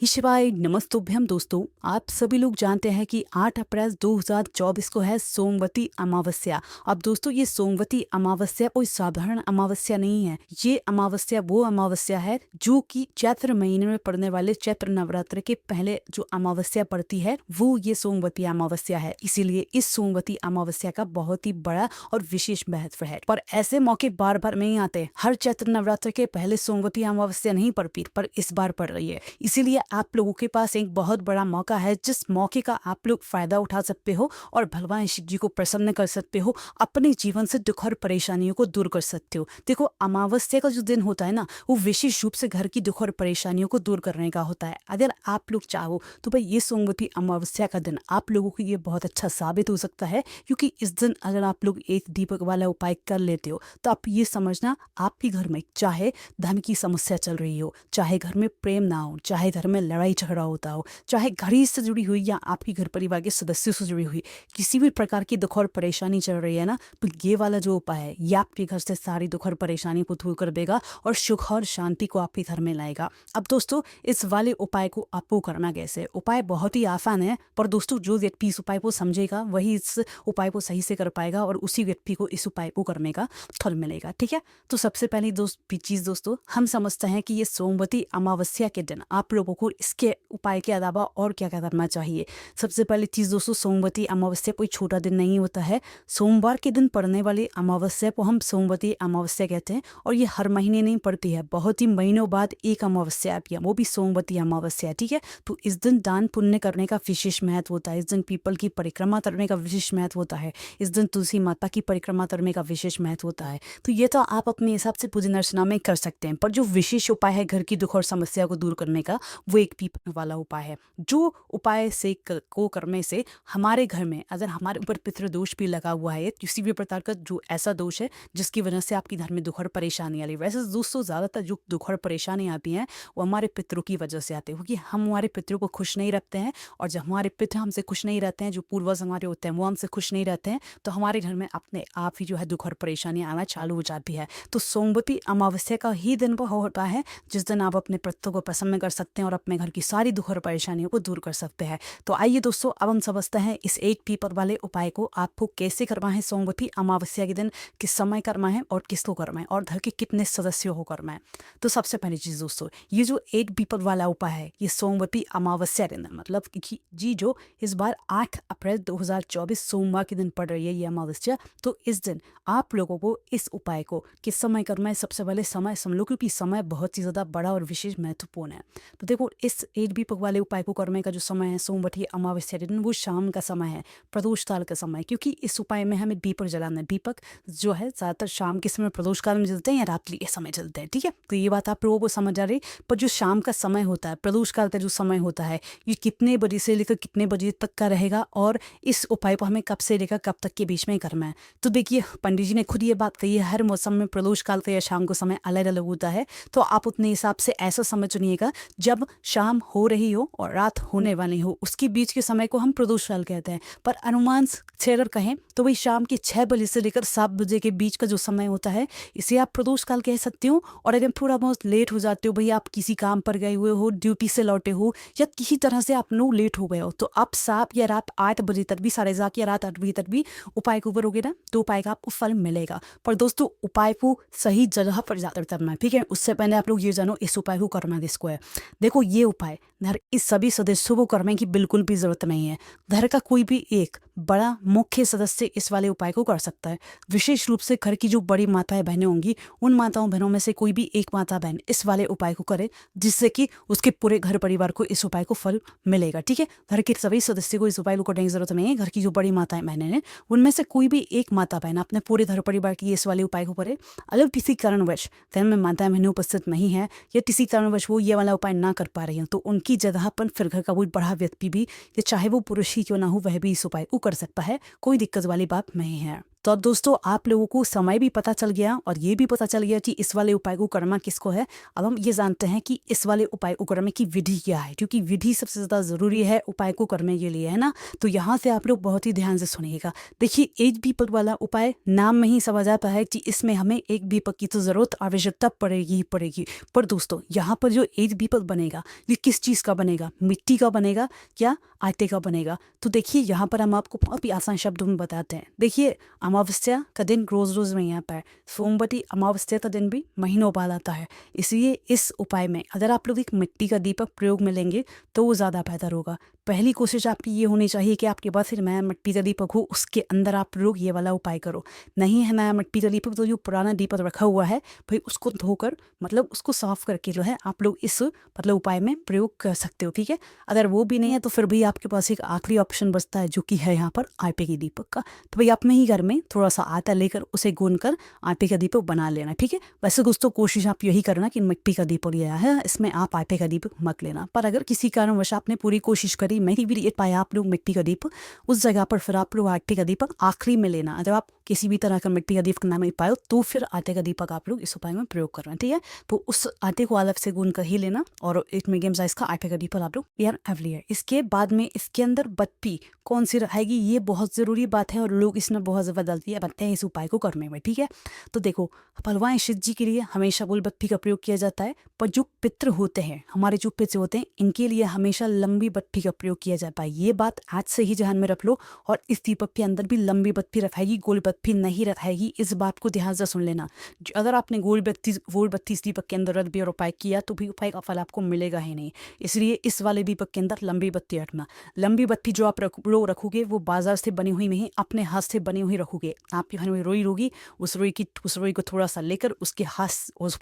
शिवाय नमस्तुभ्यम दोस्तों। आप सभी लोग जानते हैं कि 8 अप्रैल 2024 को है सोमवती अमावस्या। अब दोस्तों ये सोमवती अमावस्या कोई साधारण अमावस्या नहीं है। ये अमावस्या वो अमावस्या है जो कि चैत्र महीने में पड़ने वाले चैत्र नवरात्र के पहले जो अमावस्या पड़ती है वो ये सोमवती अमावस्या है। इसीलिए इस सोमवती अमावस्या का बहुत ही बड़ा और विशेष महत्व है। पर ऐसे मौके बार बार नहीं आते। हर चैत्र नवरात्र के पहले सोमवती अमावस्या नहीं पड़ती, पर इस बार पड़ रही है। इसीलिए आप लोगों के पास एक बहुत बड़ा मौका है जिस मौके का आप लोग फायदा उठा सकते हो और भगवान शिव जी को प्रसन्न कर सकते हो, अपने जीवन से दुख और परेशानियों को दूर कर सकते हो। देखो अमावस्या का जो दिन होता है ना, वो विशेष रूप से घर की दुख और परेशानियों को दूर करने का होता है। अगर आप लोग चाहो तो भाई ये सोमवती अमावस्या का दिन आप लोगों को ये बहुत अच्छा साबित हो सकता है, क्योंकि इस दिन अगर आप लोग एक दीपक वाला उपाय कर लेते हो तो आप ये समझना आपके घर में चाहे धन की समस्या चल रही हो, चाहे घर में प्रेम ना हो, चाहे घर में लड़ाई झगड़ा होता हो, चाहे घर ही से जुड़ी हुई या आपके घर परिवार के सदस्यों से जुड़ी हुई किसी भी प्रकार की दुख और परेशानी चल रही है ना, तो ये वाला जो उपाय है ये आपके घर से सारी दुख और परेशानी को दूर कर देगा और सुख और शांति को आपके घर में लाएगा। अब दोस्तों इस वाले उपाय को आपको करना कैसे? उपाय बहुत ही आसान है, पर दोस्तों जो व्यक्ति इस उपाय को समझेगा वही इस उपाय को सही से कर पाएगा और उसी व्यक्ति को इस उपाय को करने का फल मिलेगा। ठीक है, तो सबसे पहली चीज दोस्तों, हम समझते हैं कि ये सोमवती अमावस्या के दिन आप लोगों को इसके उपाय के अलावा और क्या क्या करना चाहिए। सबसे पहली चीज दोस्तों, सोमवती अमावस्या कोई छोटा दिन नहीं होता है। सोमवार के दिन पड़ने वाली अमावस्या को हम सोमवती अमावस्या कहते हैं और ये हर महीने नहीं पड़ती है, बहुत ही महीनों बाद एक अमावस्या आती है, वो भी सोमवती अमावस्या। ठीक है, तो इस दिन दान पुण्य करने का विशेष महत्व होता है। इस दिन पीपल की परिक्रमा करने का विशेष महत्व होता है। इस दिन तुलसी माता की परिक्रमा करने का विशेष महत्व होता है। तो ये तो आप अपने हिसाब से पूजन अर्चना में कर सकते हैं, पर जो विशेष उपाय है घर की दुख और समस्या को दूर करने का, वो एक पीपल वाला उपाय है। जो उपाय से को करने से हमारे घर में अगर हमारे ऊपर पितृदोष भी लगा हुआ है, किसी भी प्रकार का जो ऐसा दोष है जिसकी वजह से आपके घर में दुख और परेशानी आ रही है, वैसे दोस्तों ज्यादातर जो दुख और परेशानी आती हैं वो हमारे पितरों की वजह से आते हैं, क्योंकि हम हमारे पितरों को खुश नहीं रखते हैं। और जब हमारे पितर हमसे खुश नहीं रहते हैं, जो पूर्वज हमारे होते हैं वो हमसे खुश नहीं रहते हैं, तो हमारे घर में अपने आप ही जो है दुख और परेशानी आना चालू हो जाती है। तो सोमवती अमावस्या का ही दिन वो होता है जिस दिन आप अपने पितरों को प्रसन्न कर सकते हैं और अपने घर की सारी दुख और परेशानियों को दूर कर सकते हैं। तो आइए दोस्तों, अब हम समझते हैं इस एक पीपल वाले उपाय को आपको कैसे करना है। सोमवती अमावस्या के दिन किस समय करना है और किसको करना है और घर के कितने सदस्यों को करना है। तो सबसे पहली चीज दोस्तों, ये जो एक पीपल वाला उपाय है ये सोमवती अमावस्या दिन, मतलब कि जी जो इस बार 8 अप्रैल 2024 सोमवार के दिन पड़ रही है ये अमावस्या, तो इस दिन आप लोगों को इस उपाय को किस समय करना है। सबसे पहले समय समझ लो, क्योंकि समय बहुत ही ज्यादा बड़ा और विशेष महत्वपूर्ण है। तो देखो इस एक दीपक वाले उपाय को करने का जो समय है सोमवती अमावस्या दिन, वो शाम का समय है, प्रदोष काल का समय, क्योंकि इस उपाय में हमें दीपक जलाना है। दीपक जो है ज्यादातर शाम के समय प्रदोष काल में जलते हैं या रात्रि के समय जलते हैं। ठीक है, तो ये बात आप लोगों को समझ आ रही। पर जो शाम का समय होता है, प्रदोष काल का जो समय होता है, ये कितने बजे से लेकर कितने बजे तक का रहेगा और इस उपाय को हमें कब से लेकर कब तक के बीच में करना है। तो देखिए पंडित जी ने खुद ये बात कही है, हर मौसम में प्रदोष काल का या शाम को समय अलग अलग होता है। तो आप उतने हिसाब से ऐसा समय चुनिएगा जब शाम हो रही हो और रात होने वाली हो, उसके बीच के समय को हम प्रदोष काल कहते हैं। पर अनुमान से अगर कहें तो वही शाम के 6 बजे से लेकर 7 बजे के बीच का जो समय होता है, इसे आप प्रदोष काल कह सकते हो। और अगर थोड़ा बहुत लेट हो जाते हो, भैया आप किसी काम पर गए हुए हो, ड्यूटी से लौटे हो या किसी तरह से आप लोग लेट हो गए हो, तो आप 7 या रात 8 बजे तक भी, 7:30 या रात 8 बजे तक भी उपाय को करोगे ना, तो उपाय का आपको फल मिलेगा। पर दोस्तों उपाय को सही जगह पर जाकर करना है। ठीक है, उससे पहले आप लोग ये जानो इस उपाय को करना किसको है। देखो ये उपाय घर इस सभी सदस्यों को करने की बिल्कुल भी जरूरत नहीं है। घर का कोई भी एक बड़ा मुख्य सदस्य इस वाले उपाय को कर सकता है। विशेष रूप से घर की जो बड़ी माताएं बहनें होंगी, उन माताओं बहनों में से कोई भी एक माता बहन इस वाले उपाय को करे, जिससे कि उसके पूरे घर परिवार को इस उपाय को फल मिलेगा। ठीक है, घर के सभी सदस्य को इस उपाय को करने की जरूरत नहीं है। घर की जो बड़ी माताएं बहनें हैं उनमें से कोई भी एक माता बहन अपने पूरे घर परिवार की इस वाले उपाय को करे। अगर किसी कारणवश घर में माताएं बहनें उपस्थित नहीं है या किसी कारणवश वो ये वाला उपाय ना कर पा रही हैं, तो उनकी जगह पर फिर घर का कोई बड़ा व्यक्ति भी, चाहे वो पुरुष ही क्यों ना हो, वह भी इस उपाय को कर सकता है। कोई दिक्कत वाली बात नहीं है। तो अब दोस्तों आप लोगों को समय भी पता चल गया और ये भी पता चल गया कि इस वाले उपाय को करना किसको है। अब हम ये जानते हैं कि इस वाले उपाय को करने की विधि क्या है, क्योंकि विधि सबसे ज़्यादा ज़रूरी है उपाय को करने के लिए, है ना। तो यहाँ से आप लोग बहुत ही ध्यान से सुनिएगा। देखिए, एक दीपक वाला उपाय नाम में ही समझ आता है कि इसमें हमें एक दीपक की तो ज़रूरत आवश्यकता पड़ेगी ही पड़ेगी। पर दोस्तों यहाँ पर जो एक दीपक बनेगा ये किस चीज़ का बनेगा, मिट्टी का बनेगा या आटे का बनेगा। तो देखिए यहाँ पर हम आपको बहुत ही आसान शब्दों में बताते हैं। देखिए, अमावस्या का दिन रोज़ रोज़ नहीं आता है, सोमवती अमावस्या का दिन भी महीनों बाद आता है। इसलिए इस उपाय में अगर आप लोग एक मिट्टी का दीपक प्रयोग में लेंगे तो वो ज़्यादा बेहतर होगा। पहली कोशिश आपकी ये होनी चाहिए कि आपके पास एक नया मिट्टी का दीपक हो, उसके अंदर आप लोग ये वाला उपाय करो। नहीं है नया मिट्टी का दीपक तो जो पुराना दीपक रखा हुआ है भाई उसको धोकर मतलब उसको साफ करके जो है आप लोग इस मतलब उपाय में प्रयोग कर सकते हो, ठीक है। अगर वो भी नहीं है तो फिर भी आपके पास एक आखिरी ऑप्शन बचता है जो कि है यहाँ पर आटे के दीपक का। तो भाई अपने ही घर में थोड़ा सा आटा लेकर उसे गूंद कर आटे का दीपक बना लेना, ठीक है। वैसे दोस्तों कोशिश आप यही करना कि मिट्टी का दीपक लिया है, इसमें आप आटे का दीपक मत लेना। पर अगर किसी कारणवश आपने पूरी कोशिश करी नहीं भी ले पाया आप लोग मिट्टी का दीपक, उस जगह पर फिर आप लोग आटे का दीपक आखिरी में लेना। अगर आप किसी भी तरह का मिट्टी का दीपक ना मिल पाए तो फिर आटे का दीपक आप लोग इस उपाय में प्रयोग करना, ठीक है। तो उस आटे को अलग से गूंद कर ही लेना और एक मीडियम साइज का आटे का दीपक आप लोग यार अवलियर। इसके बाद में इसके अंदर बत्ती कौन सी रहेगी ये बहुत ज़रूरी बात है और लोग इसमें बहुत ज़बरदस्ती बनते हैं इस उपाय को करने में, ठीक है। तो देखो, भगवान शिव जी के लिए हमेशा बोल बत्ती का प्रयोग किया जाता है, पर जो पितृ होते हैं, हमारे जो पितृ होते हैं, इनके लिए हमेशा लंबी बत्ती का प्रयोग किया जाता है। ये बात आज से ही ध्यान में रख लो। और इस दीपक के अंदर भी लंबी बत्ती रखाएगी, गोल बत्ती नहीं रखाएगी, इस बात को ध्यान से सुन लेना। अगर आपने गोल बत्ती इस दीपक के अंदर रख दिया और उपाय किया तो भी उपाय का फल आपको मिलेगा ही नहीं। इसलिए इस वाले दीपक के अंदर लंबी बत्ती रखना। लंबी बत्ती जो आप लोग रखोगे वो बाजार से बनी हुई नहीं, अपने हाथ से बनी हुई रखोगे। आपके घर में रोई होगी, उस रोई को थोड़ा सा लेकर उसके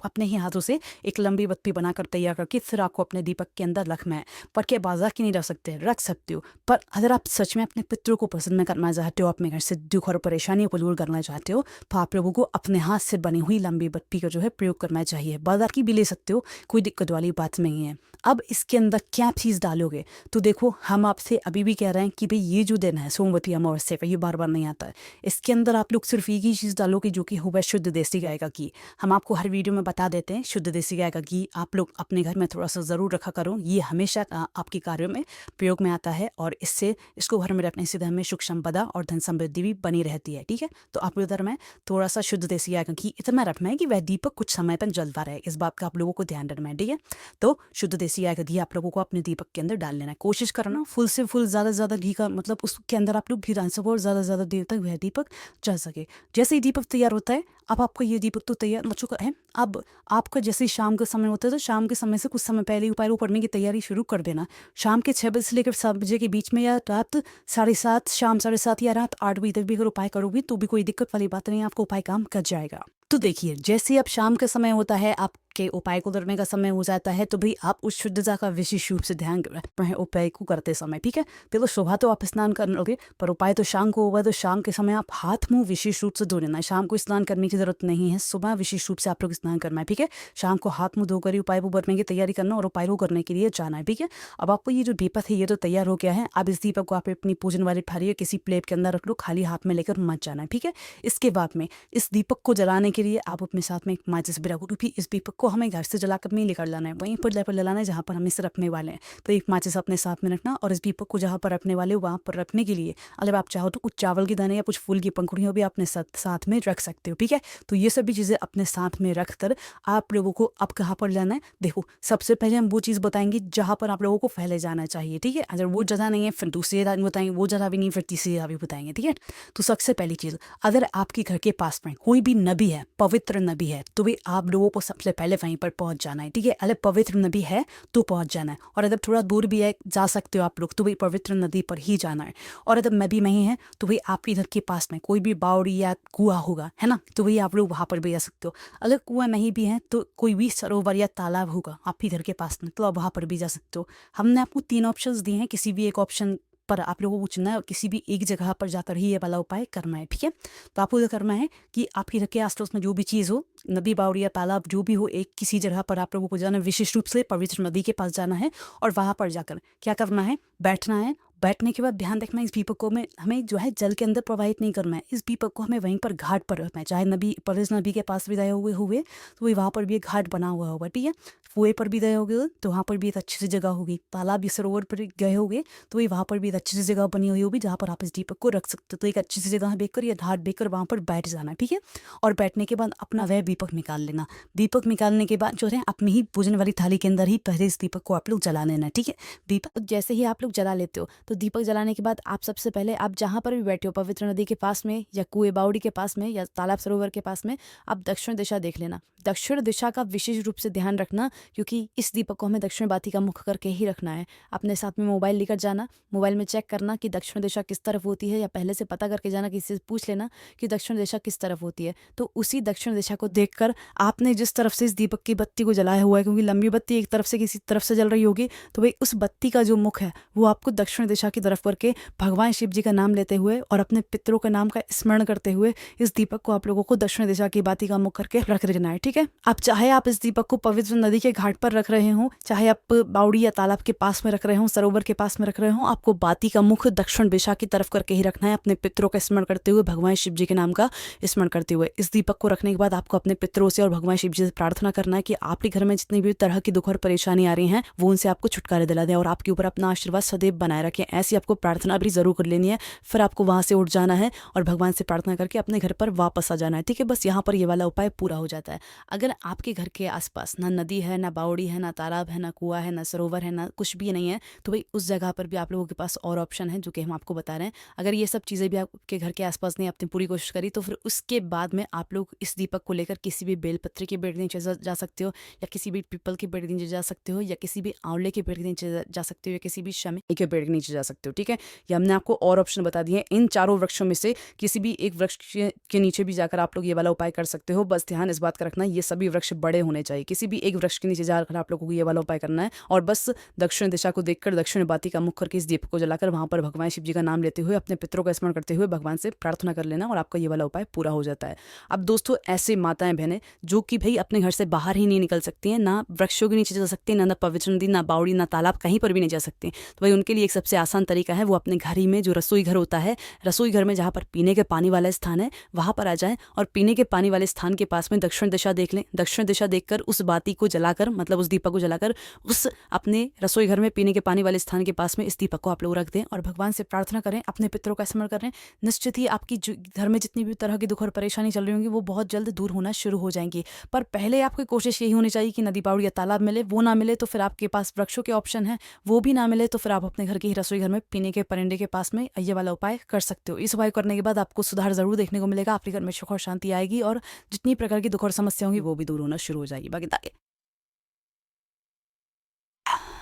अपने ही हाथों से एक लंबी बत्ती बनाकर तैयार करके फिर आपको अपने दीपक के अंदर रखना है। पर क्या बाजार की नहीं रख सकते, रख सकते हो। पर अगर आप सच में अपने पितरों को प्रसन्न करना चाहते हो, अपने घर से दुख और परेशानियों को दूर करना चाहते हो, तो आप लोगों को अपने हाथ से बनी हुई लंबी बत्ती का जो है प्रयोग करना चाहिए। बाजार की भी ले सकते हो, कोई दिक्कत वाली बात नहीं है। अब इसके अंदर क्या चीज़ डालोगे, तो देखो हम आपसे अभी भी कह रहे हैं कि भाई ये जो दिन है सोमवती अमावस्या का, ये बार बार नहीं आता है। इसके अंदर आप लोग सिर्फ एक ही चीज़ डालोगे जो कि होगा शुद्ध देसी गाय का घी। हम आपको हर वीडियो में बता देते हैं शुद्ध देसी गाय का घी आप लोग अपने घर में थोड़ा सा ज़रूर रखा करो। ये हमेशा आपके कार्यों में प्रयोग में आता है और इसको घर में रखने से घर में सुख संपदा और धन समृद्धि भी बनी रहती है, ठीक है। तो आप लोग घर में थोड़ा सा शुद्ध देसी गाय का घी इतना रखना है कि वह दीपक कुछ समय तक जलता रहे। इस बात का आप लोगों को ध्यान रखना है, ठीक है। तो शुद्ध देसी गाय का घी आप लोगों को अपने दीपक के अंदर डाल लेना है। कोशिश करना फुल से फुल ज़्यादा से ज़्यादा घी का मतलब उसके अंदर आप लोग घी डाल सको और ज़्यादा से ज़्यादा देर तक वह दीपक जल सके। जैसे ही दीपक तैयार होता है, अब आपका ये दीपक तो तैयार हो चुका है। अब आपका जैसे शाम का समय होता है तो शाम के समय से कुछ समय पहले उपाय को पढ़ने की तैयारी शुरू कर देना। शाम के 6 बजे से लेकर 7 बजे के बीच में या रात 7:30 शाम 7:30 या रात 8 बजे तक भी अगर उपाय करोगे तो भी कोई दिक्कत वाली बात नहीं, आपको उपाय काम कर जाएगा। तो देखिए, जैसे अब शाम का समय होता है, आपके उपाय को करने का समय हो जाता है, तो भाई आप उस शुद्धता का विशेष रूप से ध्यान रखें उपाय को करते समय, ठीक है। पहले सुबह तो आप स्नान कर लोगे, पर उपाय तो शाम को होगा, तो शाम के समय आप हाथ मुंह विशेष रूप से धो लेना है। शाम को स्नान करने की जरूरत नहीं है, सुबह विशेष रूप से आप लोग स्नान करना है, ठीक है। शाम को हाथ मुंह धोकर ही उपाय को करने की तैयारी करना और उपाय को करने के लिए जाना है, ठीक है। अब आपको ये जो दीपक है ये तो तैयार हो गया है। अब इस दीपक को आप अपनी पूजन वाली थाली किसी प्लेट के अंदर रख लो, खाली हाथ में लेकर मत जाना है, ठीक है। इसके बाद में इस दीपक को जलाने के लिए आप अपने साथ में एक माचिस भी रखो, क्योंकि इस दीपक को हमें घर से जलाकर नहीं लेकर लाना है, वहीं पर जलाना है जहाँ पर हम इसे रखने वाले हैं। तो एक माचिस अपने साथ में रखना और इस दीपक को जहाँ पर रखने वाले हो वहाँ पर रखने के लिए अगर आप चाहो तो कुछ चावल के दाने या कुछ फूल की पंखुड़ियाँ भी अपने साथ में रख सकते हो, ठीक है। तो ये सभी चीज़ें अपने साथ में रख कर आप लोगों को अब कहाँ पर जाना है, देखो सबसे पहले हम वो चीज़ बताएंगे जहाँ पर आप लोगों को पहले जाना चाहिए, ठीक है। अगर वो जगह नहीं है फिर दूसरी जगह बताएंगे, वो जगह भी नहीं फिर तीसरी जगह भी बताएंगे, ठीक है। तो सबसे पहली चीज़, अगर आपके घर के पास में कोई भी नदी है, पवित्र नदी है, तो भी आप लोगों को सबसे पहले वहीं पर पहुंच जाना है, ठीक है। अगर पवित्र नदी है तो पहुंच जाना है, और अगर थोड़ा दूर भी है जा सकते हो आप लोग, तो भी पवित्र नदी पर ही जाना है। और अगर नदी नहीं है तो भाई आपके घर के पास में कोई भी बावड़ी या कुआं होगा, है ना, तो भाई आप लोग वहाँ पर भी जा सकते हो। अगर कुआं नहीं भी है तो कोई भी सरोवर या तालाब होगा आपके घर के पास में, तो आप वहाँ पर भी जा सकते हो। हमने आपको 3 ऑप्शंस दिए हैं, किसी भी एक ऑप्शन पर आप लोगों को चुनना है और किसी भी एक जगह पर जाकर ही ये वाला उपाय करना है, ठीक है। तो आपको ये करना है कि आपके घर के आसपास में जो भी चीज़ हो, नदी बावड़ी या तालाब जो भी हो, एक किसी जगह पर आप लोगों को जाना है, विशेष रूप से पवित्र नदी के पास जाना है और वहाँ पर जाकर क्या करना है, बैठना है बैठने के बाद ध्यान रखना इस दीपक को हमें जो है जल के अंदर प्रवाहित नहीं करना है। इस दीपक को हमें वहीं पर घाट पर रखना है, चाहे परवेज नदी के पास भी गए हुए तो वहाँ पर भी एक घाट बना हुआ होगा, ठीक है। कुएं पर भी गए होगे तो वहाँ पर भी एक अच्छी सी जगह होगी। तालाब या सरोवर पर गए होगे तो वहाँ पर भी एक अच्छी सी जगह बनी हुई होगी जहाँ पर आप इस दीपक को रख सकते हो। तो एक अच्छी सी जगह देखकर या घाट देखकर वहाँ पर बैठ जाना, ठीक है। और बैठने के बाद अपना वह दीपक निकाल लेना। दीपक निकालने के बाद जो है अपनी ही पूजन वाली थाली के अंदर ही पहले इस दीपक को आप लोग जला लेना, ठीक है। दीपक जैसे ही आप लोग जला लेते हो तो दीपक जलाने के बाद आप सबसे पहले आप जहाँ पर भी बैठे हो, पवित्र नदी के पास में या कुएं बावड़ी के पास में या तालाब सरोवर के पास में, आप दक्षिण दिशा देख लेना। दक्षिण दिशा का विशेष रूप से ध्यान रखना, क्योंकि इस दीपक को हमें दक्षिण बाती का मुख करके ही रखना है। अपने साथ में मोबाइल लेकर जाना, मोबाइल में चेक करना कि दक्षिण दिशा किस तरफ होती है, या पहले से पता करके जाना, किसी से पूछ लेना कि दक्षिण दिशा किस तरफ होती है। तो उसी दक्षिण दिशा को देखकर आपने जिस तरफ से इस दीपक की बत्ती को जलाया हुआ है, क्योंकि लंबी बत्ती एक तरफ से किसी तरफ से जल रही होगी, तो भाई उस बत्ती का जो मुख है वो आपको दक्षिण दिशा की तरफ करके भगवान शिव जी का नाम लेते हुए और अपने पितरों के नाम का स्मरण करते हुए इस दीपक को आप लोगों को दक्षिण दिशा की बाती का मुख करके रख देना है, ठीक है। अब चाहे आप इस दीपक को पवित्र नदी के घाट पर रख रहे हो, चाहे आप बावड़ी या तालाब के पास में रख रहे हो, सरोवर के पास में रख रहे हो, आपको बाती का मुख दक्षिण दिशा की तरफ करके ही रखना है, अपने पितरों का स्मरण करते हुए, भगवान शिव जी के नाम का स्मरण करते हुए। इस दीपक को रखने के बाद आपको अपने पितरों से और भगवान शिव जी से प्रार्थना करना है कि आपके घर में जितनी भी तरह की दुख और परेशानी आ रही है वो उनसे आपको छुटकारे दिला दें और आपके ऊपर अपना आशीर्वाद सदैव बनाए रखें। ऐसी आपको प्रार्थना भी जरूर कर लेनी है। फिर आपको वहां से उठ जाना है और भगवान से प्रार्थना करके अपने घर पर वापस आ जाना है, ठीक है। बस यहाँ पर ये वाला उपाय पूरा हो जाता है। अगर आपके घर के आसपास ना नदी है, ना बावड़ी है, ना तालाब है, ना कुआं है, ना सरोवर है, ना कुछ भी नहीं है, तो भाई उस जगह पर भी आप लोगों के पास और ऑप्शन है जो कि हम आपको बता रहे हैं। अगर ये सब चीज़ें भी आपके घर के आसपास नहीं, आपने पूरी कोशिश करी, तो फिर उसके बाद में आप लोग इस दीपक को लेकर किसी भी बेलपत्री के पेड़ के नीचे जा सकते हो, या किसी भी पीपल के पेड़ के नीचे जा सकते हो, या किसी भी आंवले के पेड़ के नीचे जा सकते हो, या किसी भी शमी के पेड़ के नीचे जा सकते हो, ठीक है। या हमने आपको और ऑप्शन बता दिए। इन चारों वृक्षों में से किसी भी एक वृक्ष के नीचे भी जाकर आप लोग ये वाला उपाय कर सकते हो। बस ध्यान इस बात का रखना, ये सभी वृक्ष बड़े होने चाहिए। किसी भी एक वृक्ष के नीचे जाकर आप लोगों को ये वाला उपाय करना है और बस दक्षिण दिशा को देखकर दक्षिण बाती का मुख करके इस दीपक को जलाकर वहां पर भगवान शिव जी का नाम लेते हुए अपने पितरों का स्मरण करते हुए भगवान से प्रार्थना कर लेना और आपका ये वाला उपाय पूरा हो जाता है। अब दोस्तों, ऐसे माताएं बहनें जो कि भाई अपने घर से बाहर ही नहीं निकल सकती हैं, ना वृक्षों के नीचे जा सकती हैं, ना पवित्र नदी, ना बावड़ी, ना तालाब, कहीं पर भी नहीं जा सकती, तो भाई उनके लिए एक सबसे आसान तरीका है, वो अपने घर ही में जो रसोई घर होता है, रसोई घर में जहाँ पर पीने के पानी वाला स्थान है वहां पर आ जाएं और पीने के पानी वाले स्थान के पास में दक्षिण दिशा देख लें। दक्षिण दिशा देखकर उस बाती को जलाकर, मतलब उस दीपक को जलाकर उस अपने रसोई घर में पीने के पानी वाले स्थान के पास में इस दीपक को आप लोग रख दें और भगवान से प्रार्थना करें, अपने पितरों का स्मरण करें। निश्चित ही आपकी घर में जितनी भी तरह की दुख और परेशानी चल रही होंगी वो बहुत जल्द दूर होना शुरू हो जाएंगी। पर पहले आपकी कोशिश यही होनी चाहिए कि नदी बावड़ी या तालाब मिले, वो ना मिले तो फिर आपके पास वृक्षों के ऑप्शन है, वो भी ना मिले तो फिर आप अपने घर के ही रसोई घर में पीने के परिंदे के पास में ये वाला उपाय कर सकते हो। इस उपाय करने के बाद आपको सुधार जरूर देखने को मिलेगा, आपके घर में सुख और शांति आएगी और जितनी प्रकार की दुख और समस्या होंगी वो भी दूर होना शुरू हो जाएगी। बाकी ताकि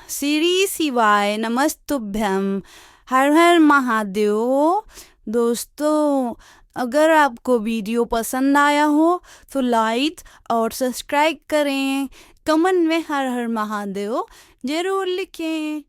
श्री शिवाय नमस्तुभ्यम, हर हर महादेव। दोस्तों, अगर आपको वीडियो पसंद आया हो तो लाइक और सब्सक्राइब करें, कमेंट में हर हर महादेव जरूर लिखें।